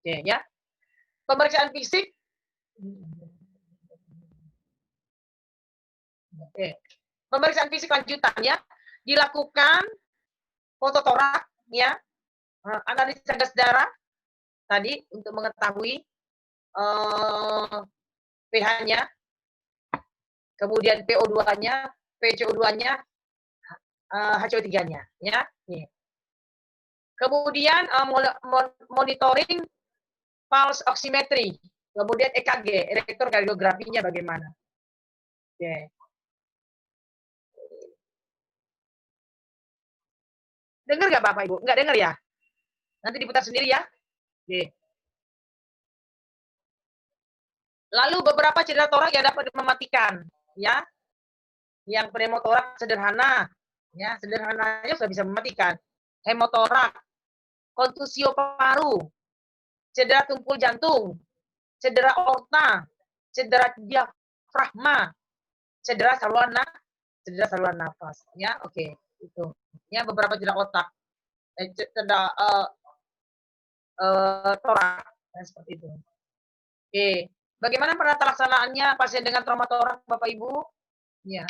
Oke, ya. Pemeriksaan fisik. Oke. Pemeriksaan fisik lanjutannya dilakukan fototorak, ya, analisa gas darah tadi untuk mengetahui pH-nya, kemudian PO2-nya, PCO2-nya, HCO3-nya, ya. Kemudian monitoring pulse oximetry, kemudian EKG, elektrokardiografinya bagaimana. Oke. Dengar nggak Bapak Ibu? Nggak dengar ya? Nanti diputar sendiri ya. Oke. Lalu beberapa cedera toraks yang dapat mematikan, ya. Yang pneumotoraks sederhana, ya, sederhananya sudah bisa mematikan. Hemotoraks, kontusio paru, cedera tumpul jantung, cedera aorta, cedera diafragma, cedera saluran nafas, ya. Oke, itu. Ya, beberapa cedera otak. Cedera toraks, ya, seperti itu. Oke. Bagaimana penata laksanaannya pasien dengan trauma toraks, Bapak Ibu? Ya.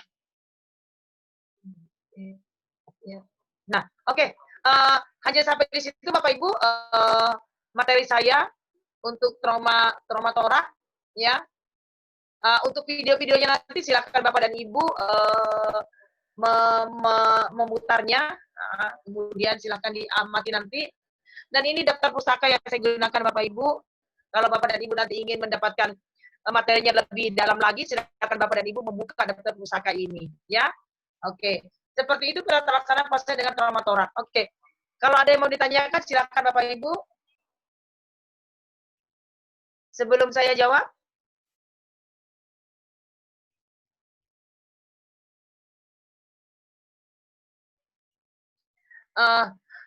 Ya. Nah, oke. Hanya sampai di situ Bapak Ibu materi saya untuk trauma toraks, ya. Untuk video-videonya nanti silakan Bapak dan Ibu memutarnya, kemudian silakan diamati nanti. Dan ini daftar pustaka yang saya gunakan Bapak Ibu. Kalau Bapak dan Ibu nanti ingin mendapatkan materinya lebih dalam lagi, silakan Bapak dan Ibu membuka daftar pustaka ini, ya. Oke. Seperti itu penata laksana pasien dengan trauma toraks. Oke. Kalau ada yang mau ditanyakan, silakan Bapak Ibu. Sebelum saya jawab.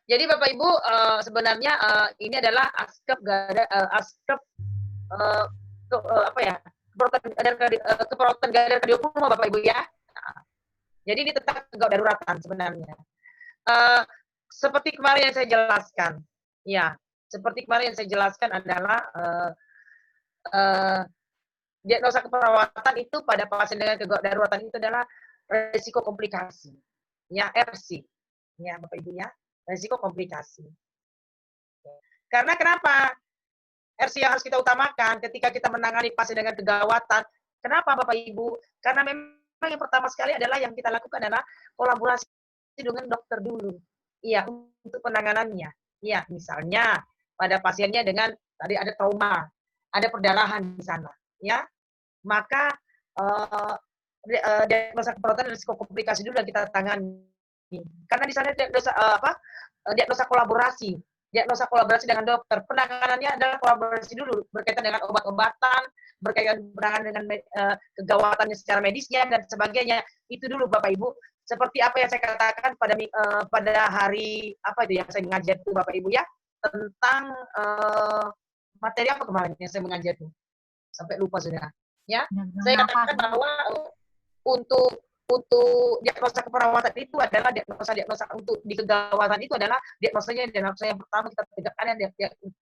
Jadi Bapak Ibu sebenarnya ini adalah askep keperawatan garda kardiopulmo Bapak Ibu, ya. Jadi ini tentang gawat daruratan sebenarnya. Seperti kemarin yang saya jelaskan, ya. Seperti kemarin yang saya jelaskan adalah diagnosa keperawatan itu pada pasien dengan gawat daruratan itu adalah risiko komplikasi, ya, RC, ya Bapak Ibu, ya, risiko komplikasi. Karena kenapa RC yang harus kita utamakan ketika kita menangani pasien dengan kegawatan? Kenapa Bapak Ibu? Karena memang yang pertama sekali adalah yang kita lakukan adalah kolaborasi dengan dokter dulu. Iya, untuk penanganannya. Iya, misalnya pada pasiennya dengan tadi ada trauma, ada perdarahan di sana, ya. Maka diagnosa keperawatan risiko komplikasi dulu yang kita tangani. Karena di sana diagnosa kolaborasi dengan dokter. Penanganannya adalah kolaborasi dulu berkaitan dengan obat-obatan, berkaitan dengan kegawatannya secara medisnya dan sebagainya. Itu dulu Bapak Ibu. Seperti apa yang saya katakan pada hari apa itu yang saya mengajar itu Bapak Ibu, ya, tentang materi apa kemarin yang saya mengajar itu. Sampai lupa sudah. Ya, saya katakan bahwa untuk diagnosa keperawatan itu adalah diagnosa untuk di kegawatan itu adalah diagnosa yang pertama kita tegakkan yang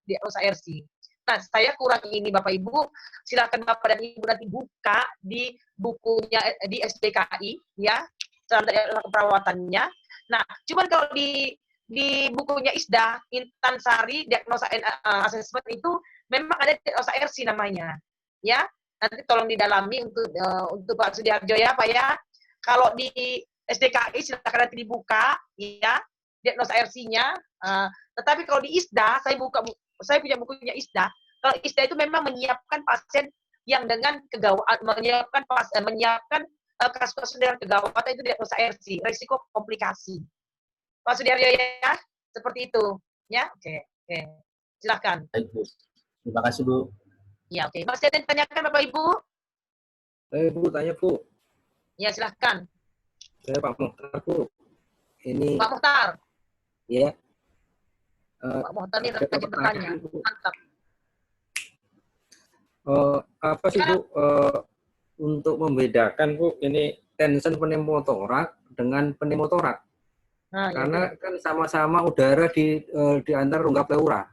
diagnosa RC. Nah, saya kurang ini Bapak Ibu, silakan Bapak dan Ibu nanti buka di bukunya di SDKI, ya, standar diagnosa keperawatannya. Nah, cuman kalau di bukunya ISDA, Intan Sari Diagnosa Assessment itu memang ada diagnosa RC namanya, ya. Nanti tolong didalami untuk Pak Sudiarjo, ya Pak, ya. Kalau di SDKI silakan nanti dibuka, ya, diagnosa RC-nya. Tetapi kalau di ISDA, saya punya bukunya ISDA. Kalau ISDA itu memang menyiapkan pasien yang dengan menyiapkan kasus dengan kegawatan itu diagnosa RC, risiko komplikasi. Pak Sudiarjo, ya, seperti itu, ya. Oke. Silakan. Baik, Bu. Terima kasih, Bu. Ya, oke. Masih ada yang ditanyakan Bapak Ibu? Bu, tanya, Bu. Ya, silahkan. Saya Pak Muhtar, Bu. Ini. Pak Muhtar. Ya. Pak Muhtar ini rajin bertanya. Mantap. Apa sih, Bu, untuk membedakan, Bu, ini tension pneumotoraks dengan pneumotoraks? Nah, karena ya, kan sama-sama udara di antar rongga pleura.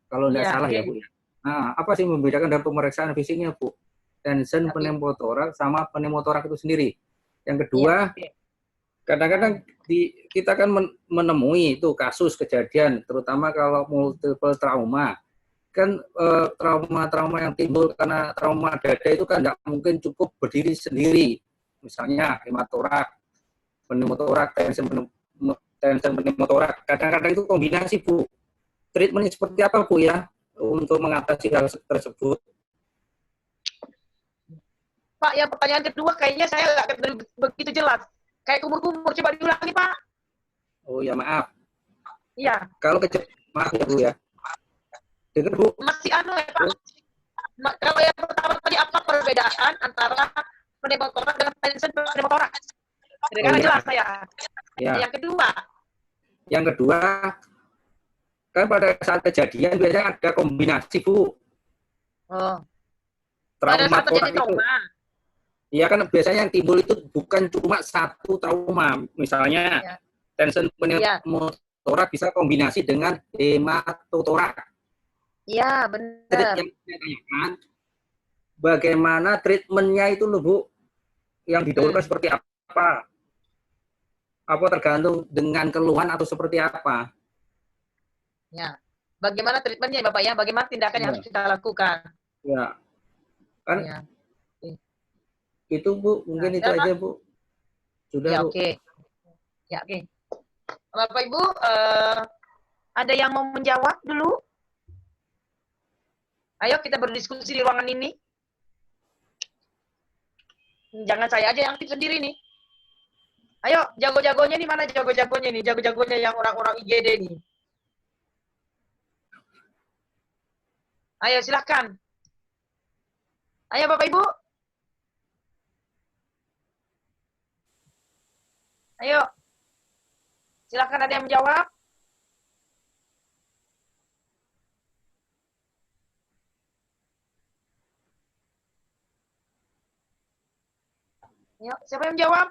Kalau tidak salah, ya, Bu. Nah, apa sih membedakan dari pemeriksaan fisiknya, Bu? Tension pneumotoraks sama pneumotoraks itu sendiri. Yang kedua, kadang-kadang kita kan menemui itu kasus kejadian, terutama kalau multiple trauma. Kan trauma-trauma yang timbul karena trauma dada itu kan tidak mungkin cukup berdiri sendiri. Misalnya hematoraks, pneumotoraks, tension pneumotoraks. Kadang-kadang itu kombinasi, Bu. Treatmentnya seperti apa, Bu, ya, untuk mengatasi hal tersebut? Pak, yang pertanyaan kedua kayaknya saya nggak begitu jelas. Kayak kumur-kumur, coba diulangi, Pak. Oh ya, maaf. Iya. Kalau maaf ya, Bu, ya. Dengar, Bu. Masih ya, Pak. Kalau yang pertama tadi apa perbedaan antara pneumotorak dengan tension pneumotorak? Jadi kan jelas saya. Ya. Yang kedua, kan pada saat kejadian biasanya ada kombinasi, Bu. pada Trauma saat terjadi torak itu. trauma. Iya kan biasanya yang timbul itu bukan cuma satu trauma. Misalnya tension pneumotorak bisa kombinasi dengan hematotorak. Iya, benar. Yang saya tanyakan, bagaimana treatmentnya itu loh, Bu? Yang didahulukan seperti apa? Apa tergantung dengan keluhan atau seperti apa? Ya. Bagaimana treatmentnya Bapak ya? Bagaimana tindakan yang harus kita lakukan? Ya. Kan itu Bu, mungkin itu aja Bu. Sudah ya, Bu. Oke. Ya, oke. Bapak Ibu, ada yang mau menjawab dulu? Ayo kita berdiskusi di ruangan ini. Jangan saya aja yang aktif sendiri nih. Ayo, jago-jagonya nih mana jago-jagonya nih? Jago-jagonya yang orang-orang IGD nih. Ayo silahkan. Ayo Bapak Ibu. Ayo. Silahkan ada yang menjawab. Ayo, siapa yang menjawab?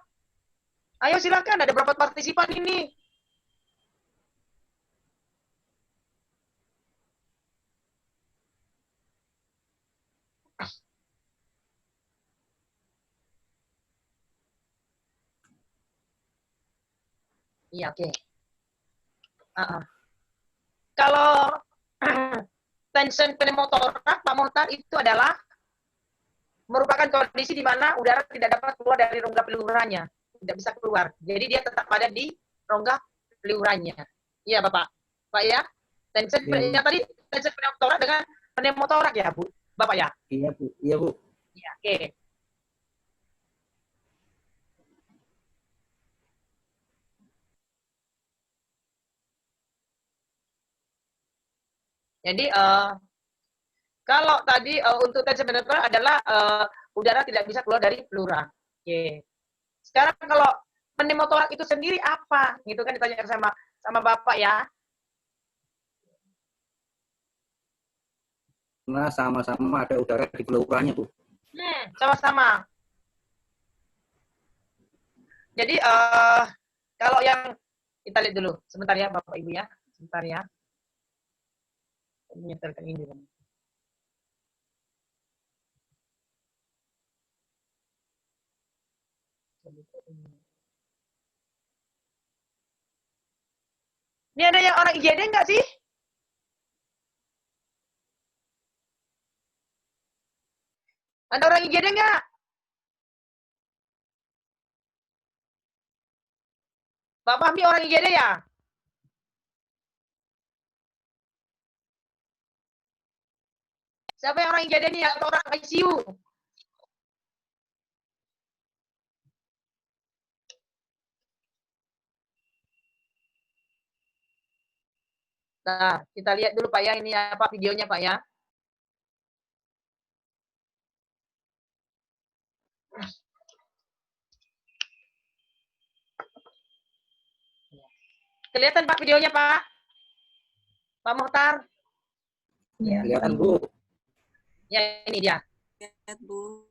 Ayo silahkan, ada berapa partisipan ini? Iya, oke. Kalau tension pneumotorak, Pak Mohtar, itu adalah merupakan kondisi di mana udara tidak dapat keluar dari rongga pleuranya. Tidak bisa keluar. Jadi dia tetap ada di rongga pleuranya. Iya, Bapak. Pak ya? Tension yang tadi tension pneumotorak dengan pneumotorak ya, Bu? Bapak ya? Iya, Bu. Iya, Bu. Iya, oke. Jadi kalau tadi untuk tension pneumotorak adalah udara tidak bisa keluar dari pleura. Oke. Sekarang kalau pneumotorak itu sendiri apa? Gitu kan ditanya sama Bapak ya. Nah, sama-sama ada udara di pleuranya, Bu. Sama-sama. Jadi kalau yang kita lihat dulu sebentar ya Bapak Ibu ya, sebentar ya. Menyetelkan ini dulu. Ini ada yang orang IGD nggak sih? Ada orang IGD nggak? Pak Fahmi orang IGD ya? Siapa yang orang IGD nih atau orang ICU? Nah, kita lihat dulu Pak ya, ini apa videonya Pak ya. Kelihatan Pak videonya Pak? Pak Mohtar? Ya. Kelihatan, Bu. Ya, ini dia. Lihat, Bu.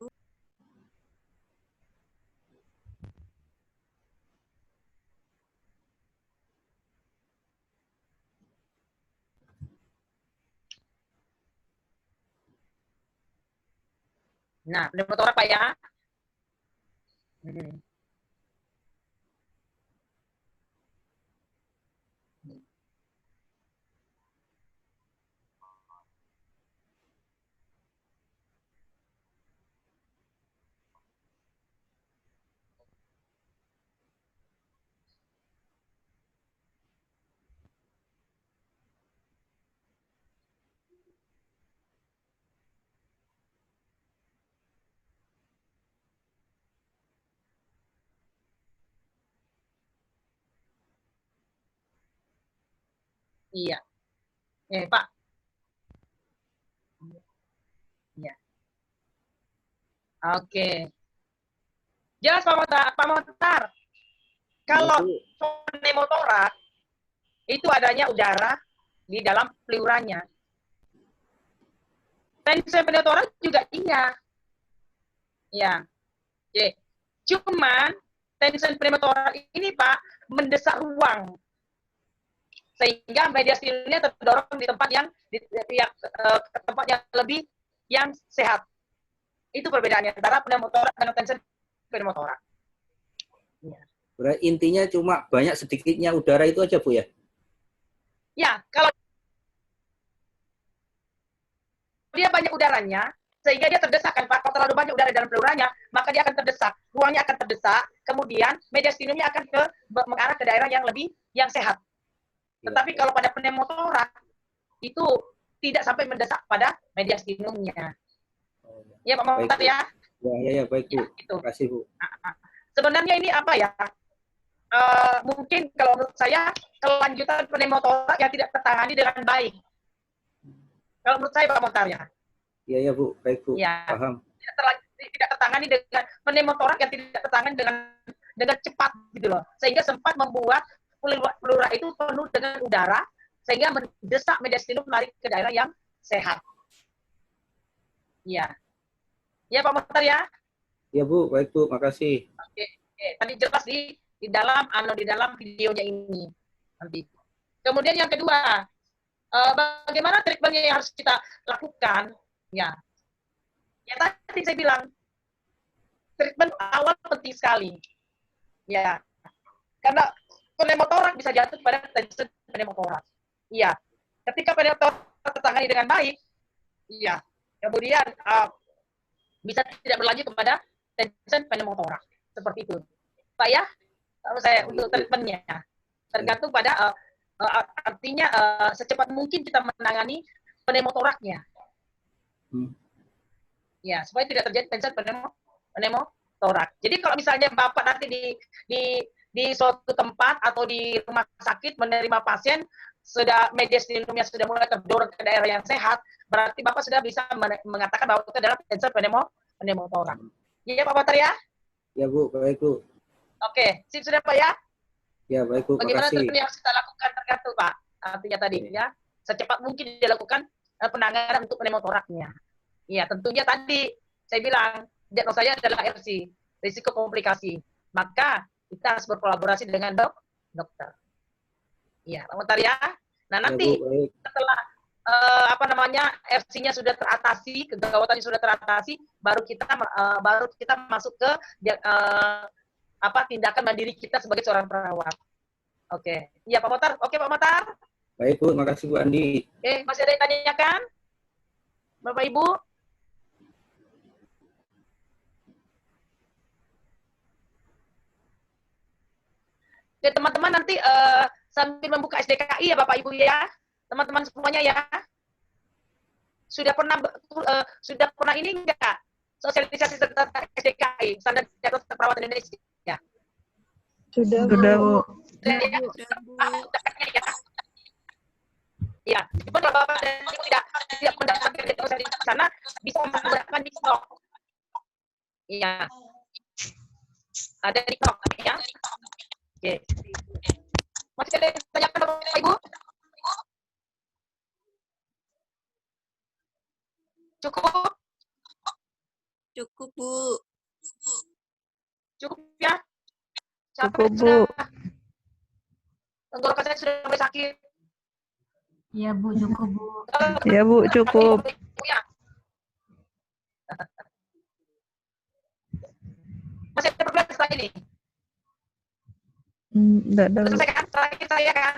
Nah, pneumotorak Pak ya. Iya. Pak. Iya. Oke. Jelas Pak Mohtar. Kalau pneumotoraks itu adanya udara di dalam pleuranya. Tension pneumotoraks juga iya. Ya. Oke. Cuman tension pneumotoraks ini Pak mendesak ruang. Sehingga mediastinumnya terdorong di tempat yang tempat yang lebih yang sehat. Itu perbedaannya antara pneumotoraks dengan tension pneumotoraks. Ya. Berarti intinya cuma banyak sedikitnya udara itu aja, Bu ya? Ya, kalau dia banyak udaranya, sehingga dia terdesak kan Pak. Kalau terlalu banyak udara dalam pleuranya, maka dia akan terdesak. Ruangnya akan terdesak, kemudian mediastinumnya akan mengarah ke daerah yang lebih yang sehat. Tetapi kalau pada pneumotoraks itu tidak sampai mendesak pada mediastinumnya. Ya Pak Mohtar ya. Ya, baik Bu. Ya, gitu. Terima kasih Bu. Sebenarnya ini apa ya? Mungkin kalau menurut saya kelanjutan pneumotoraks yang tidak tertangani dengan baik. Kalau menurut saya Pak Mohtar ya. Iya Bu, baik Bu. Ya. Paham. Tidak tertangani dengan pneumotoraks yang tidak tertangani dengan cepat gitu loh. Sehingga sempat membuat pleura itu penuh dengan udara sehingga mendesak mediastinum lari ke daerah yang sehat. Iya. Ya Pak Mohtar ya. Iya Bu, baik Bu, makasih. Oke. Tadi jelas di dalam videonya ini nanti. Kemudian yang kedua, bagaimana treatmentnya yang harus kita lakukan? Ya. Ya tadi saya bilang treatment awal penting sekali. Ya. Karena pneumotoraks bisa jatuh pada tension pneumotoraks. Iya. Ketika pneumotoraks tertangani dengan baik, iya. Kemudian bisa tidak berlanjut kepada tension pneumotoraks. Seperti itu. Pak ya, kalau saya untuk treatmentnya tergantung pada artinya secepat mungkin kita menangani pneumotoraksnya. Ya, supaya tidak terjadi tension pneumotoraks. Jadi kalau misalnya Bapak nanti di suatu tempat atau di rumah sakit menerima pasien sudah mediastinumnya sudah mulai terdorong ke daerah yang sehat, berarti Bapak sudah bisa mengatakan bahwa itu adalah tension pneumotoraks. Iya Pak Mohtar ya? Ya Bu, baik Bu. Oke, sip sudah Pak ya? Ya baik Bu, bagaimana makasih. yang harus kita lakukan tergantung Pak. Artinya tadi ya, secepat mungkin dilakukan penanganan untuk pneumotoraksnya. Iya, tentunya tadi saya bilang diagnosanya adalah RC, risiko komplikasi. Maka kita harus berkolaborasi dengan dokter. Iya, Pak Mohtar ya. Nah, nanti ya, Bu, setelah RC-nya sudah teratasi, kegawatannya sudah teratasi, baru kita masuk ke tindakan mandiri kita sebagai seorang perawat. Oke. Iya, Pak Mohtar. Oke, Pak Mohtar. Baik Bu, makasih Bu Andi. Oke, masih ada yang tanyakan? Bapak Ibu? Oke, teman-teman nanti sambil membuka SDKI ya Bapak Ibu ya. Teman-teman semuanya ya. Sudah pernah ini enggak? Sosialisasi tentang SDKI, Standar Diagnosis Keperawatan Indonesia. Ya. Sudah Bu. Ya, kalau Bapak dan Ibu tidak mendapatkan diagnosis di sana, bisa menggunakan di stok. Iya. Ada di stok ya. Oke. Masih ada yang tanyakan Bapak Ibu? Cukup? Cukup, Bu. Cukup ya? Cukup, Bu. Tenggorokan saya sudah mulai sakit. Iya Bu, cukup Bu. Iya Bu, cukup. Masih ada problem setelah ini? Enggak ada Bu. Selesai kan? Terakhir saya kan?